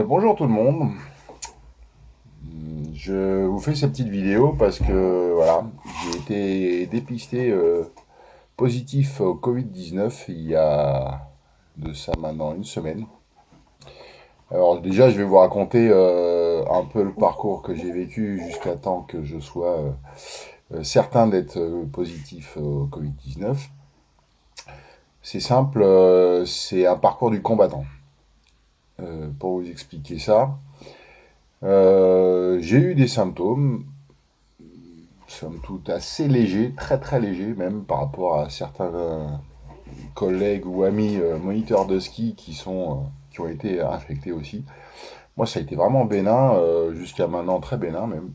Bonjour tout le monde. Je vous fais cette petite vidéo parce que voilà, j'ai été dépisté positif au Covid-19 il y a de ça maintenant une semaine. Alors déjà, je vais vous raconter un peu le parcours que j'ai vécu jusqu'à temps que je sois certain d'être positif au Covid-19. C'est simple, c'est un parcours du combattant. Pour vous expliquer ça, j'ai eu des symptômes somme toute assez léger, très très léger même par rapport à certains collègues ou amis moniteurs de ski qui ont été infectés aussi. Moi, ça a été vraiment bénin, jusqu'à maintenant très bénin même.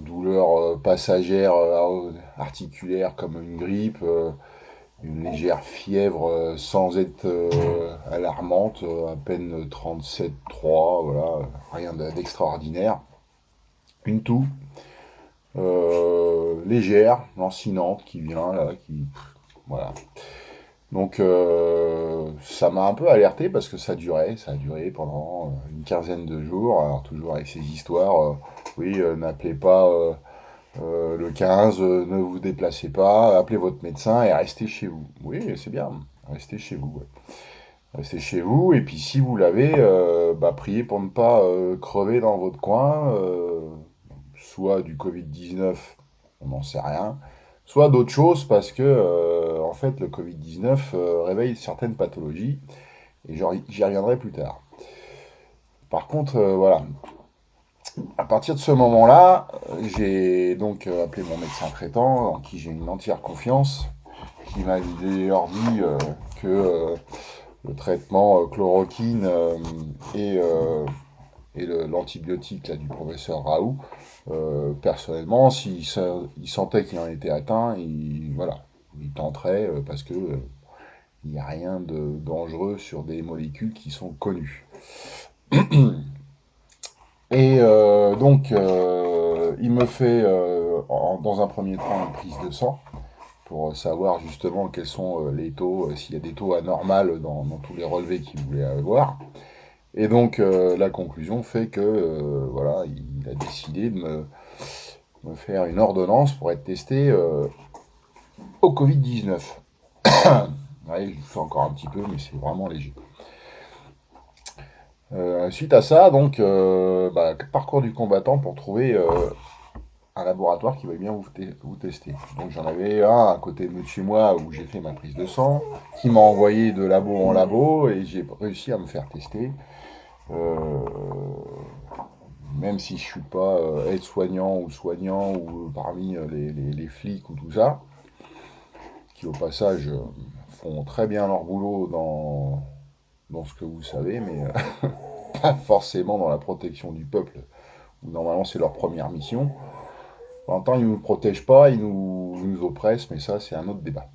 Douleurs passagères articulaires comme une grippe, une légère fièvre sans être alarmante, à peine 37,3, voilà, rien d'extraordinaire. Une toux, légère, lancinante qui vient là, voilà. Donc ça m'a un peu alerté parce que ça a duré pendant une quinzaine de jours, alors toujours avec ces histoires, oui, n'appelez pas le 15, ne vous déplacez pas, appelez votre médecin et restez chez vous. Oui, c'est bien, restez chez vous. Ouais. Restez chez vous, et puis si vous l'avez, priez pour ne pas crever dans votre coin, soit du Covid-19, on n'en sait rien, soit d'autres choses parce que en fait le Covid-19 réveille certaines pathologies et j'y reviendrai plus tard. Par contre, voilà, à partir de ce moment-là, j'ai donc appelé mon médecin traitant, en qui j'ai une entière confiance, qui m'a d'ailleurs dit que le traitement chloroquine et l'antibiotique là, du professeur Raoult, personnellement, il sentait qu'il en était atteint, voilà, il tenterait parce que il n'y a rien de dangereux sur des molécules qui sont connues. Et donc, il me fait dans un premier temps une prise de sang pour savoir justement quels sont les taux, s'il y a des taux anormaux dans tous les relevés qu'il voulait avoir. Et donc, la conclusion fait que, voilà, il a décidé de me faire une ordonnance pour être testé au Covid-19. Ouais, je fais encore un petit peu, mais c'est vraiment léger. Suite à ça, donc, parcours du combattant pour trouver un laboratoire qui va bien vous tester. Donc j'en avais un à côté de chez moi où j'ai fait ma prise de sang, qui m'a envoyé de labo en labo, et j'ai réussi à me faire tester. Euh, Même si je suis pas aide-soignant ou soignant ou parmi les flics ou tout ça, qui au passage font très bien leur boulot dans ce que vous savez, mais pas forcément dans la protection du peuple, où normalement c'est leur première mission. En même temps, ils ne nous protègent pas, ils nous oppressent, mais ça c'est un autre débat.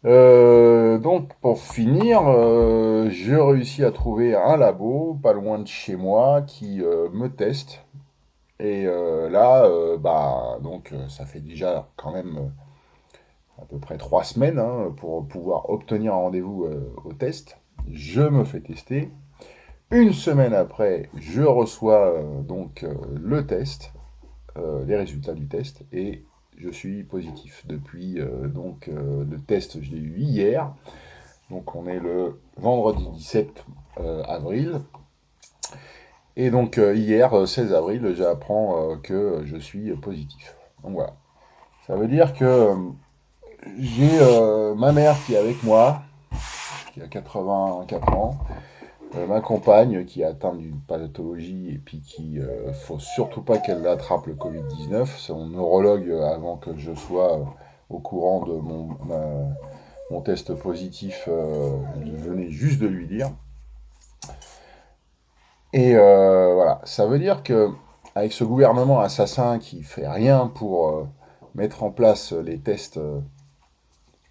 Donc pour finir, j'ai réussi à trouver un labo pas loin de chez moi qui me teste. Et là, ça fait déjà quand même à peu près 3 semaines hein, pour pouvoir obtenir un rendez-vous au test. Je me fais tester. Une semaine après, je reçois le test, les résultats du test, et je suis positif. Depuis le test, je l'ai eu hier. Donc on est le vendredi 17 avril. Et donc hier, 16 avril, j'apprends que je suis positif. Donc voilà. Ça veut dire que j'ai ma mère qui est avec moi, qui a 84 ans, ma compagne qui est atteinte d'une pathologie et puis qui faut surtout pas qu'elle attrape le Covid-19. C'est mon neurologue avant que je sois au courant de mon test positif, je venais juste de lui dire. Et voilà, ça veut dire que avec ce gouvernement assassin qui fait rien pour mettre en place les tests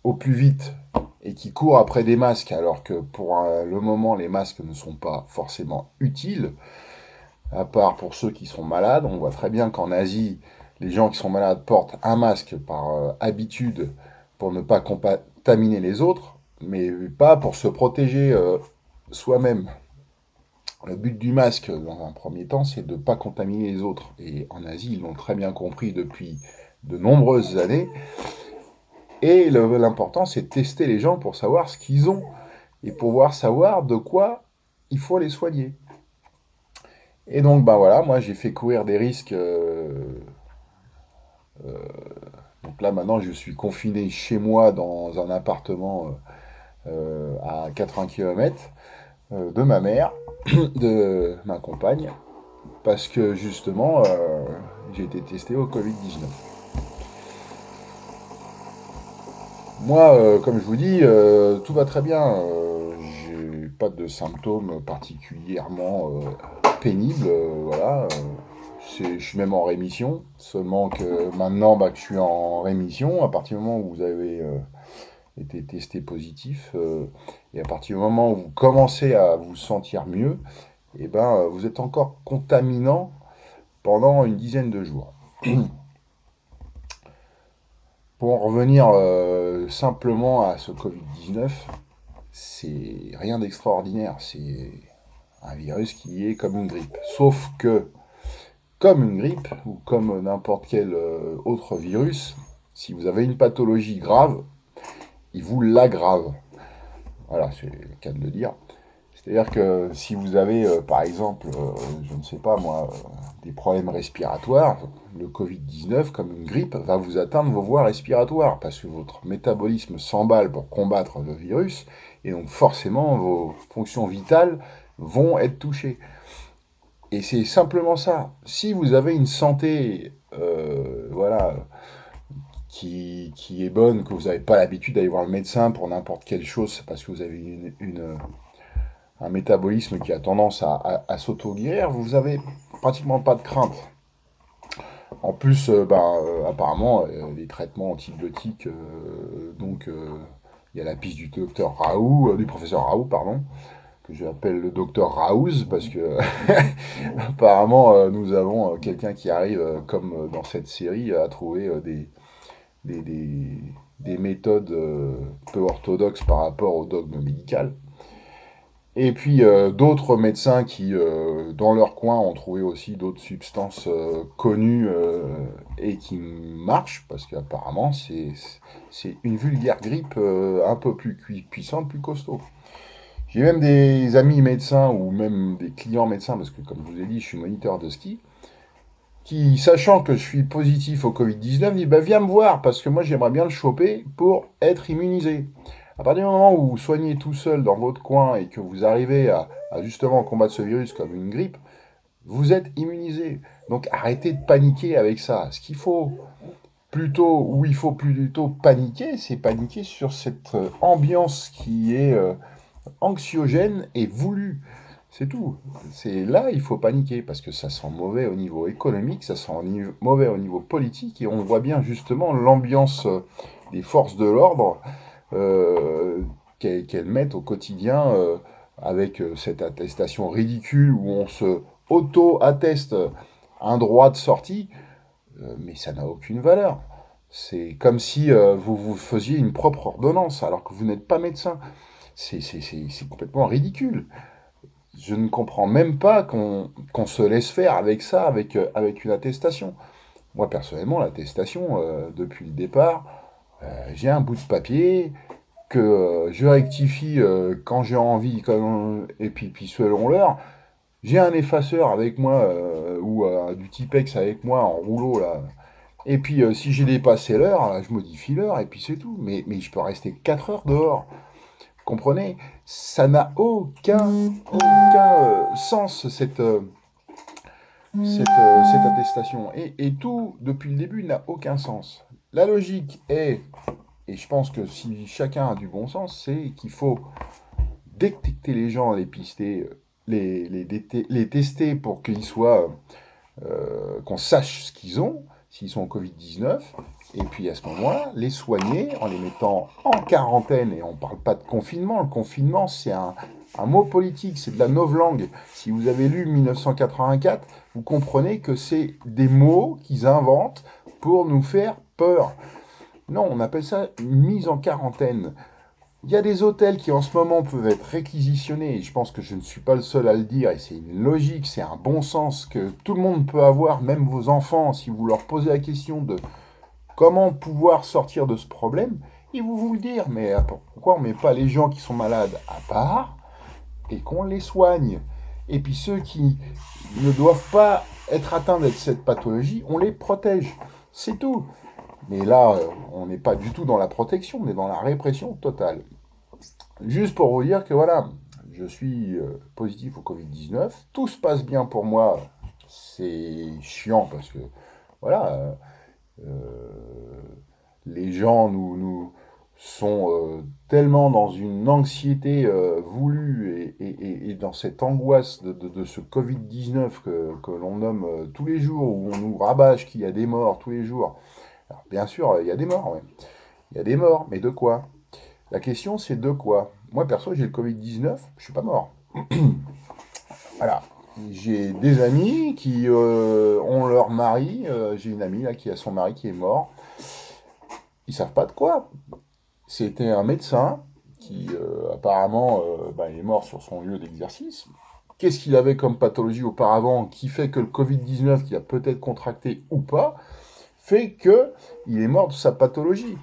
au plus vite et qui court après des masques alors que pour le moment les masques ne sont pas forcément utiles, à part pour ceux qui sont malades. On voit très bien qu'en Asie, les gens qui sont malades portent un masque par habitude pour ne pas contaminer les autres. mais pas pour se protéger soi-même. Le but du masque, dans un premier temps, c'est de ne pas contaminer les autres. Et en Asie, ils l'ont très bien compris depuis de nombreuses années. Et l'important, c'est de tester les gens pour savoir ce qu'ils ont et pouvoir savoir de quoi il faut les soigner. Et donc, ben voilà, moi j'ai fait courir des risques. Donc là, maintenant, je suis confiné chez moi dans un appartement à 80 km de ma mère, de ma compagne, parce que justement, j'ai été testé au Covid-19. Moi, comme je vous dis, tout va très bien. J'ai pas de symptômes particulièrement pénibles. Voilà. Je suis même en rémission. Seulement que maintenant bah, que je suis en rémission, à partir du moment où vous avez été testé positif, et à partir du moment où vous commencez à vous sentir mieux, et ben, vous êtes encore contaminant pendant une dizaine de jours. Pour en revenir simplement à ce Covid-19, c'est rien d'extraordinaire. C'est un virus qui est comme une grippe. Sauf que, comme une grippe, ou comme n'importe quel autre virus, si vous avez une pathologie grave, il vous l'aggrave. Voilà, c'est le cas de le dire. C'est-à-dire que si vous avez, par exemple, je ne sais pas moi, des problèmes respiratoires, le Covid-19, comme une grippe, va vous atteindre vos voies respiratoires, parce que votre métabolisme s'emballe pour combattre le virus, et donc forcément vos fonctions vitales vont être touchées. Et c'est simplement ça. Si vous avez une santé, voilà, qui est bonne, que vous n'avez pas l'habitude d'aller voir le médecin pour n'importe quelle chose, c'est parce que vous avez un métabolisme qui a tendance à s'auto-guérir, vous avez pratiquement pas de crainte. En plus, apparemment, les traitements antibiotiques, il y a la piste du docteur Raoult, du professeur Raoult, pardon, que j'appelle le docteur Raouz, parce que apparemment, nous avons quelqu'un qui arrive, comme dans cette série, à trouver des, des, des méthodes peu orthodoxes par rapport au dogme médical. Et puis d'autres médecins qui, dans leur coin, ont trouvé aussi d'autres substances connues et qui marchent, parce qu'apparemment c'est une vulgaire grippe un peu plus puissante, plus costaud. J'ai même des amis médecins ou même des clients médecins, parce que comme je vous ai dit, je suis moniteur de ski, qui, sachant que je suis positif au Covid-19, dit bah, viens me voir, parce que moi j'aimerais bien le choper pour être immunisé. À partir du moment où vous soignez tout seul dans votre coin et que vous arrivez à justement combattre ce virus comme une grippe, vous êtes immunisé. Donc arrêtez de paniquer avec ça. Ce qu'il faut plutôt, où il faut plutôt paniquer, c'est paniquer sur cette ambiance qui est anxiogène et voulue. C'est tout. C'est là, il faut paniquer parce que ça sent mauvais au niveau économique, ça sent mauvais au niveau politique et on voit bien justement l'ambiance des forces de l'ordre qu'elles mettent au quotidien avec cette attestation ridicule où on se auto-atteste un droit de sortie, mais ça n'a aucune valeur. C'est comme si vous vous faisiez une propre ordonnance alors que vous n'êtes pas médecin. C'est complètement ridicule. Je ne comprends même pas qu'on se laisse faire avec ça, avec une attestation. Moi, personnellement, l'attestation, depuis le départ, j'ai un bout de papier que je rectifie quand j'ai envie, et puis selon l'heure. J'ai un effaceur avec moi, ou du Tipex avec moi en rouleau, là. Et puis, si j'ai dépassé l'heure, je modifie l'heure, et puis c'est tout. Mais je peux rester 4 heures dehors. Comprenez? Ça n'a aucun sens, cette attestation. Et tout, depuis le début, n'a aucun sens. La logique est, et je pense que si chacun a du bon sens, c'est qu'il faut détecter les gens, les pister, les tester pour qu'ils soient, qu'on sache ce qu'ils ont, s'ils sont en Covid-19, et puis à ce moment-là, les soigner en les mettant en quarantaine. Et on ne parle pas de confinement. Le confinement, c'est un mot politique, c'est de la novlangue. Si vous avez lu 1984, vous comprenez que c'est des mots qu'ils inventent pour nous faire peur. Non, on appelle ça une mise en quarantaine. Il y a des hôtels qui en ce moment peuvent être réquisitionnés, et je pense que je ne suis pas le seul à le dire, et c'est une logique, c'est un bon sens que tout le monde peut avoir, même vos enfants, si vous leur posez la question de comment pouvoir sortir de ce problème, ils vont vous le dire, mais pourquoi on ne met pas les gens qui sont malades à part et qu'on les soigne? Et puis ceux qui ne doivent pas être atteints de cette pathologie, on les protège. C'est tout. Mais là, on n'est pas du tout dans la protection, on est dans la répression totale. Juste pour vous dire que voilà, je suis positif au Covid-19, tout se passe bien pour moi, c'est chiant parce que voilà, euh, les gens nous sont tellement dans une anxiété voulue et dans cette angoisse de ce Covid-19 que l'on nomme tous les jours, où on nous rabâche qu'il y a des morts tous les jours. Alors, bien sûr, il y a des morts, ouais. Il y a des morts, mais de quoi? La question, c'est de quoi? Moi, perso, j'ai le Covid-19, je suis pas mort. Voilà. J'ai des amis qui ont leur mari. J'ai une amie là, qui a son mari qui est mort. Ils savent pas de quoi. C'était un médecin qui, apparemment, il est mort sur son lieu d'exercice. Qu'est-ce qu'il avait comme pathologie auparavant qui fait que le Covid-19, qu'il a peut-être contracté ou pas, fait qu'il est mort de sa pathologie?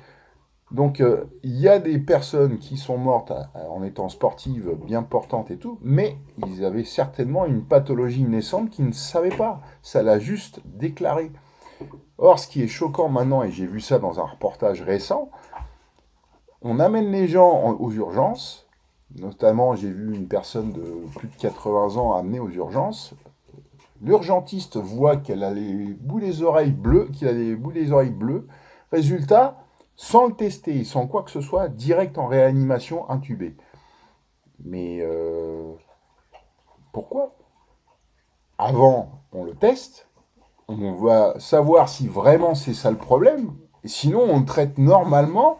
Donc, il y a des personnes qui sont mortes en étant sportives bien portantes et tout, mais ils avaient certainement une pathologie naissante qu'ils ne savaient pas. Ça l'a juste déclaré. Or, ce qui est choquant maintenant, et j'ai vu ça dans un reportage récent, on amène les gens aux urgences. Notamment, j'ai vu une personne de plus de 80 ans amenée aux urgences. L'urgentiste voit qu'elle a les bouts des oreilles bleues, qu'il a les bouts des oreilles bleues. Résultat, sans le tester, sans quoi que ce soit, direct en réanimation, intubé. Mais pourquoi? Avant, on le teste, on va savoir si vraiment c'est ça le problème. Et sinon, on le traite normalement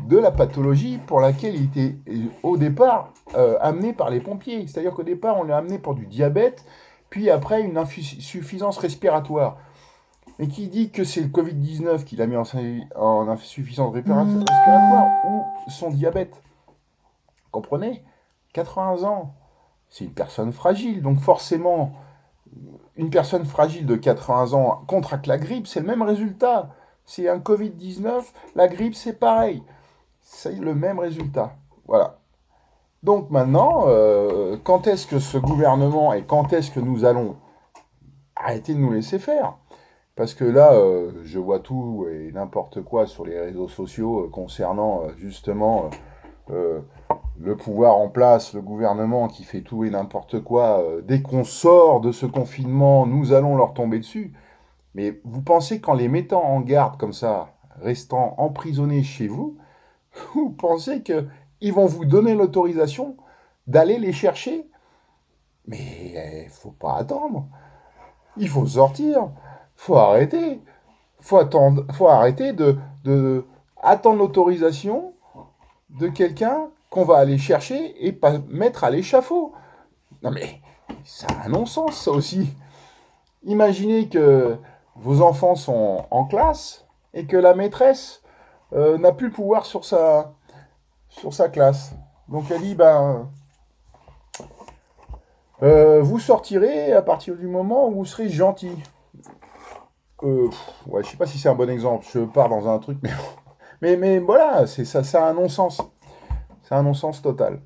de la pathologie pour laquelle il était au départ amené par les pompiers. C'est-à-dire qu'au départ, on l'a amené pour du diabète, puis après une insuffisance respiratoire. Mais qui dit que c'est le Covid-19 qui l'a mis en insuffisance respiratoire ou son diabète? Comprenez? 80 ans, c'est une personne fragile. Donc forcément, une personne fragile de 80 ans contracte la grippe, c'est le même résultat. C'est un Covid-19, la grippe c'est pareil. C'est le même résultat. Voilà. Donc maintenant, quand est-ce que ce gouvernement et quand est-ce que nous allons arrêter de nous laisser faire? Parce que là, je vois tout et n'importe quoi sur les réseaux sociaux concernant justement euh, le pouvoir en place, le gouvernement qui fait tout et n'importe quoi. Dès qu'on sort de ce confinement, nous allons leur tomber dessus. Mais vous pensez qu'en les mettant en garde comme ça, restant emprisonnés chez vous, vous pensez qu'ils vont vous donner l'autorisation d'aller les chercher? Mais il faut pas attendre. Il faut sortir. Faut arrêter. Faut arrêter de attendre l'autorisation de quelqu'un qu'on va aller chercher et pas mettre à l'échafaud. Non mais, ça a un non-sens ça aussi. Imaginez que vos enfants sont en classe et que la maîtresse n'a plus le pouvoir sur sa classe. Donc elle dit, vous sortirez à partir du moment où vous serez gentil. Ouais, je sais pas si c'est un bon exemple. Je pars dans un truc, mais voilà, c'est ça, ça a un non-sens. C'est un non-sens total.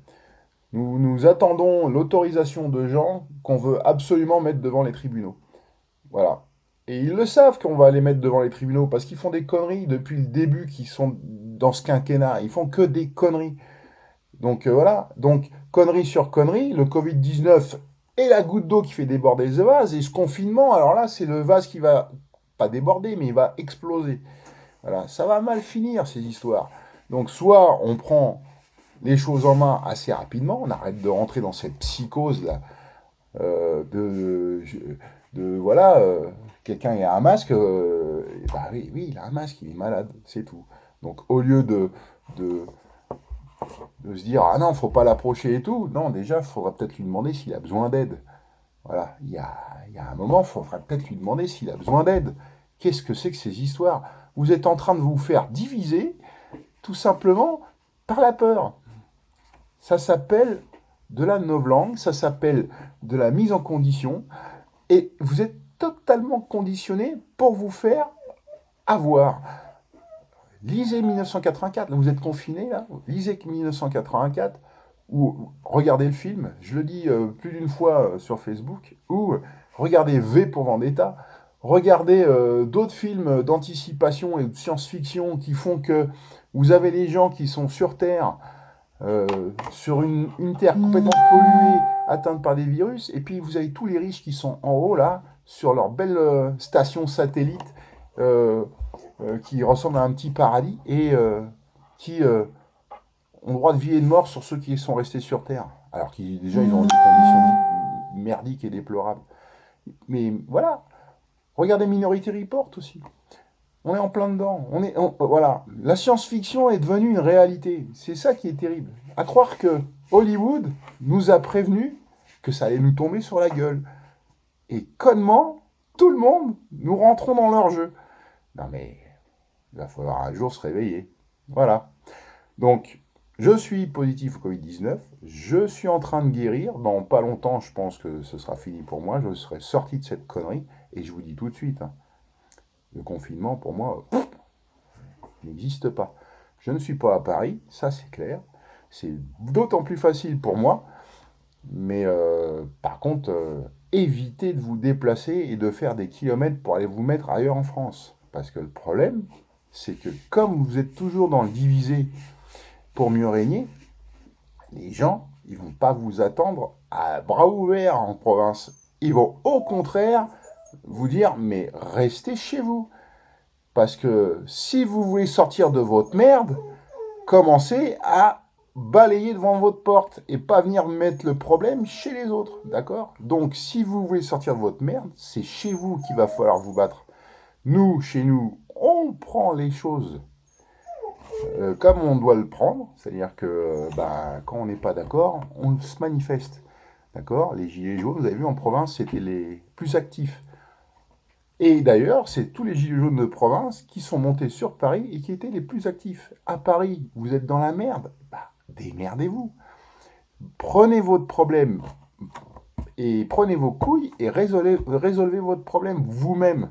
Nous attendons l'autorisation de gens qu'on veut absolument mettre devant les tribunaux. Voilà. Et ils le savent qu'on va les mettre devant les tribunaux parce qu'ils font des conneries depuis le début qu'ils sont dans ce quinquennat. Ils font que des conneries. Donc voilà. Donc, connerie sur connerie, le Covid-19 est la goutte d'eau qui fait déborder le vase. Et ce confinement, alors là, c'est le vase qui va pas déborder, mais il va exploser. Voilà. Ça va mal finir, ces histoires. Donc, soit on prend les choses en main assez rapidement, on arrête de rentrer dans cette psychose là, voilà, quelqu'un a un masque, bah oui, oui, il a un masque, il est malade, c'est tout. Donc au lieu de, de se dire ah non, faut pas l'approcher et tout, non, déjà, il faudra peut-être lui demander s'il a besoin d'aide. Voilà, il y a un moment, il faudra peut-être lui demander s'il a besoin d'aide. Qu'est-ce que c'est que ces histoires? Vous êtes en train de vous faire diviser tout simplement par la peur. Ça s'appelle de la novlangue, ça s'appelle de la mise en condition, et vous êtes totalement conditionné pour vous faire avoir. Lisez 1984, là, vous êtes confiné là, lisez 1984, ou regardez le film, je le dis plus d'une fois sur Facebook, ou regardez V pour Vendetta, regardez d'autres films d'anticipation et de science-fiction qui font que vous avez des gens qui sont sur Terre, sur une Terre complètement polluée, atteinte par des virus, et puis vous avez tous les riches qui sont en haut là, sur leur belle station satellite, euh, qui ressemble à un petit paradis, et qui ont droit de vie et de mort sur ceux qui sont restés sur Terre. Alors qu'ils déjà ils ont des conditions merdiques et déplorables. Mais voilà, regardez Minority Report aussi. On est en plein dedans. Voilà, la science-fiction est devenue une réalité. C'est ça qui est terrible. À croire que Hollywood nous a prévenu que ça allait nous tomber sur la gueule. Et connement, tout le monde, nous rentrons dans leur jeu. Non mais, il va falloir un jour se réveiller. Voilà. Donc, je suis positif au Covid-19. Je suis en train de guérir. Dans pas longtemps, je pense que ce sera fini pour moi. Je serai sorti de cette connerie. Et je vous dis tout de suite, hein, le confinement, pour moi, n'existe pas. Je ne suis pas à Paris, ça c'est clair. C'est d'autant plus facile pour moi. Mais par contre, évitez de vous déplacer et de faire des kilomètres pour aller vous mettre ailleurs en France. Parce que le problème, c'est que comme vous êtes toujours dans le diviser pour mieux régner, les gens, ils vont pas vous attendre à bras ouverts en province. Ils vont au contraire vous dire, mais restez chez vous. Parce que si vous voulez sortir de votre merde, commencez à balayer devant votre porte et pas venir mettre le problème chez les autres, d'accord? Donc si vous voulez sortir de votre merde, c'est chez vous qu'il va falloir vous battre. Nous, chez nous, on prend les choses comme on doit le prendre, c'est-à-dire que quand on n'est pas d'accord, on se manifeste, d'accord? Les gilets jaunes, vous avez vu en province, c'était les plus actifs. Et d'ailleurs, c'est tous les gilets jaunes de province qui sont montés sur Paris et qui étaient les plus actifs. À Paris, vous êtes dans la merde, démerdez-vous. Prenez votre problème et prenez vos couilles et résolvez votre problème vous-même.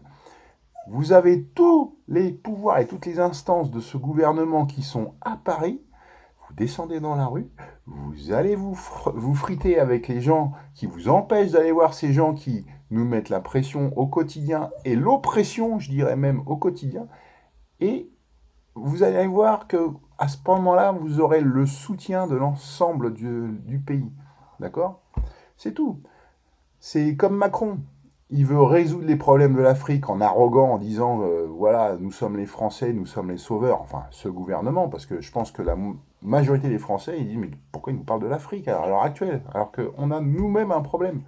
Vous avez tous les pouvoirs et toutes les instances de ce gouvernement qui sont à Paris. Vous descendez dans la rue, vous allez vous friter avec les gens qui vous empêchent d'aller voir ces gens qui nous mettent la pression au quotidien et l'oppression, je dirais même, au quotidien. Et vous allez voir que à ce moment-là, vous aurez le soutien de l'ensemble du pays. D'accord? C'est tout. C'est comme Macron. Il veut résoudre les problèmes de l'Afrique en arrogant, en disant voilà, nous sommes les Français, nous sommes les sauveurs. Enfin, ce gouvernement, parce que je pense que la majorité des Français, ils disent mais pourquoi ils nous parlent de l'Afrique à l'heure actuelle, alors qu'on a nous-mêmes un problème?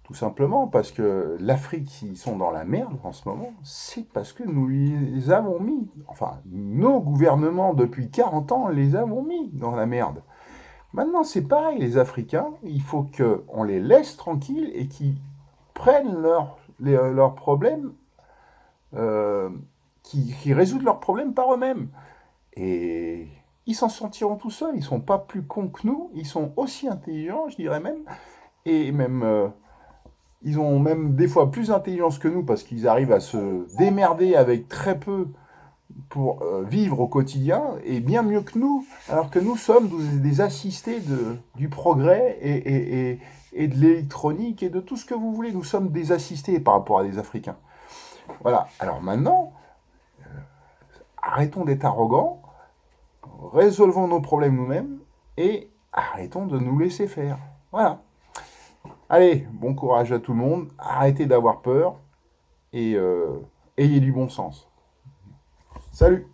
Tout simplement parce que l'Afrique, ils sont dans la merde en ce moment, c'est parce que nous les avons mis, enfin, nos gouvernements depuis 40 ans les avons mis dans la merde. Maintenant, c'est pareil, les Africains, il faut qu'on les laisse tranquilles et qu'ils prennent leurs problèmes, qui résoudent leurs problèmes par eux-mêmes. Et ils s'en sortiront tout seuls, ils ne sont pas plus cons que nous, ils sont aussi intelligents, je dirais même, et même, ils ont même des fois plus d'intelligence que nous parce qu'ils arrivent à se démerder avec très peu pour vivre au quotidien, et bien mieux que nous, alors que nous sommes des assistés du progrès et de l'électronique et de tout ce que vous voulez. Nous sommes des assistés par rapport à des Africains. Voilà. Alors maintenant, arrêtons d'être arrogants, résolvons nos problèmes nous-mêmes et arrêtons de nous laisser faire. Voilà. Allez, bon courage à tout le monde, arrêtez d'avoir peur et ayez du bon sens. Salut!